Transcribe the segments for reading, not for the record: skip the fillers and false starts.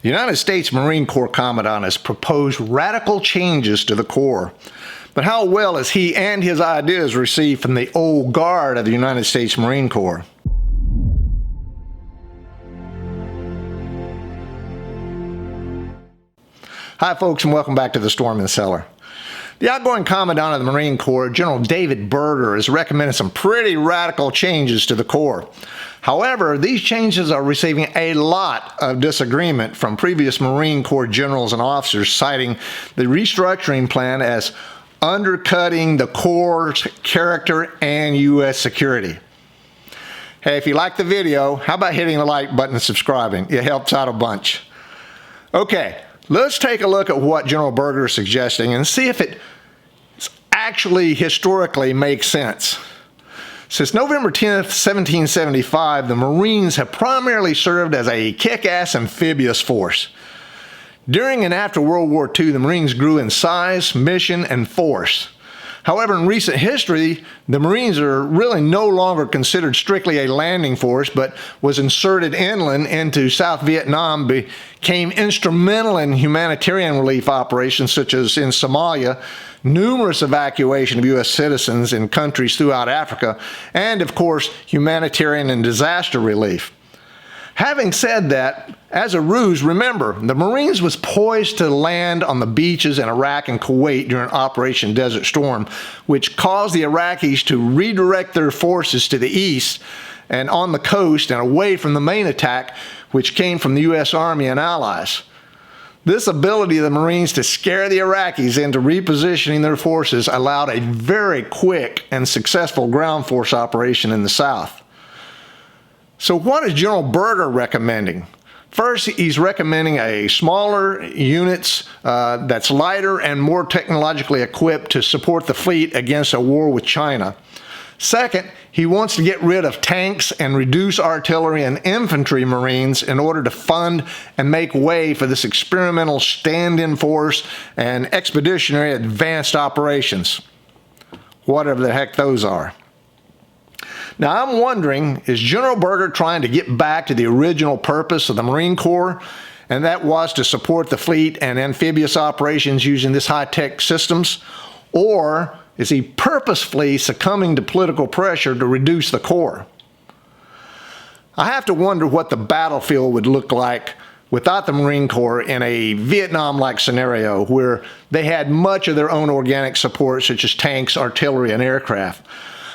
The United States Marine Corps Commandant has proposed radical changes to the Corps. But how well is he and his ideas received from the old guard of the United States Marine Corps? Hi folks, and welcome back to the Storm in the Cellar. The outgoing Commandant of the Marine Corps, General David Berger, has recommended some pretty radical changes to the Corps. However, these changes are receiving a lot of disagreement from previous Marine Corps generals and officers, citing the restructuring plan as undercutting the Corps' character and U.S. security. Hey, if you like the video, how about hitting the like button and subscribing? It helps out a bunch. Okay, let's take a look at what General Berger is suggesting and see if it actually historically makes sense. Since November 10th, 1775, the Marines have primarily served as a kick-ass amphibious force. During and after World War II, the Marines grew in size, mission, and force. However, in recent history, the Marines are really no longer considered strictly a landing force, but was inserted inland into South Vietnam, became instrumental in humanitarian relief operations such as in Somalia, numerous evacuation of U.S. citizens in countries throughout Africa, and of course, humanitarian and disaster relief. Having said that, as a ruse, remember, the Marines was poised to land on the beaches in Iraq and Kuwait during Operation Desert Storm, which caused the Iraqis to redirect their forces to the east and on the coast and away from the main attack, which came from the U.S. Army and allies. This ability of the Marines to scare the Iraqis into repositioning their forces allowed a very quick and successful ground force operation in the South. So what is General Berger recommending? First, he's recommending a smaller units that's lighter and more technologically equipped to support the fleet against a war with China. Second, he wants to get rid of tanks and reduce artillery and infantry Marines in order to fund and make way for this experimental stand-in force and expeditionary advanced operations, whatever the heck those are. Now I'm wondering, is General Berger trying to get back to the original purpose of the Marine Corps, and that was to support the fleet and amphibious operations using this high-tech systems, or is he purposefully succumbing to political pressure to reduce the Corps? I have to wonder what the battlefield would look like without the Marine Corps in a Vietnam-like scenario where they had much of their own organic support, such as tanks, artillery, and aircraft.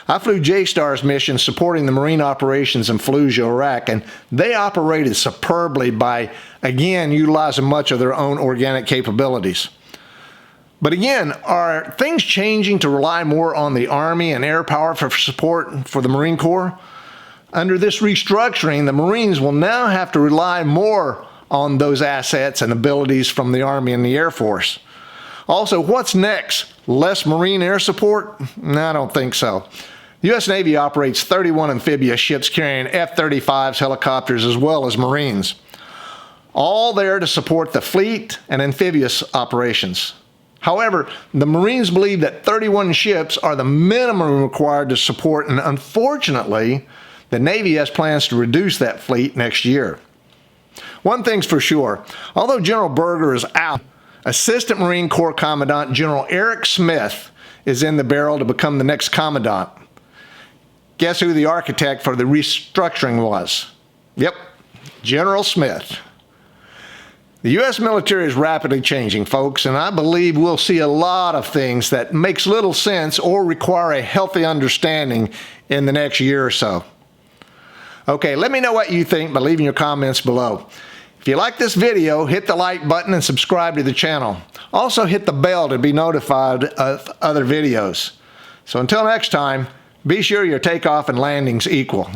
I flew J-STAR's missions supporting the Marine operations in Fallujah, Iraq, and they operated superbly by, again, utilizing much of their own organic capabilities. But again, are things changing to rely more on the Army and air power for support for the Marine Corps? Under this restructuring, the Marines will now have to rely more on those assets and abilities from the Army and the Air Force. Also, what's next? Less Marine air support? No, I don't think so. The U.S. Navy operates 31 amphibious ships carrying F-35s, helicopters, as well as Marines, all there to support the fleet and amphibious operations. However, the Marines believe that 31 ships are the minimum required to support, and unfortunately, the Navy has plans to reduce that fleet next year. One thing's for sure, although General Berger is out, Assistant Marine Corps Commandant General Eric Smith is in the barrel to become the next Commandant. Guess who the architect for the restructuring was? Yep, General Smith. The U.S. military is rapidly changing, folks, and I believe we'll see a lot of things that makes little sense or require a healthy understanding in the next year or so. Okay, let me know what you think by leaving your comments below. If you like this video, hit the like button and subscribe to the channel. Also hit the bell to be notified of other videos. So until next time, be sure your takeoff and landing's equal.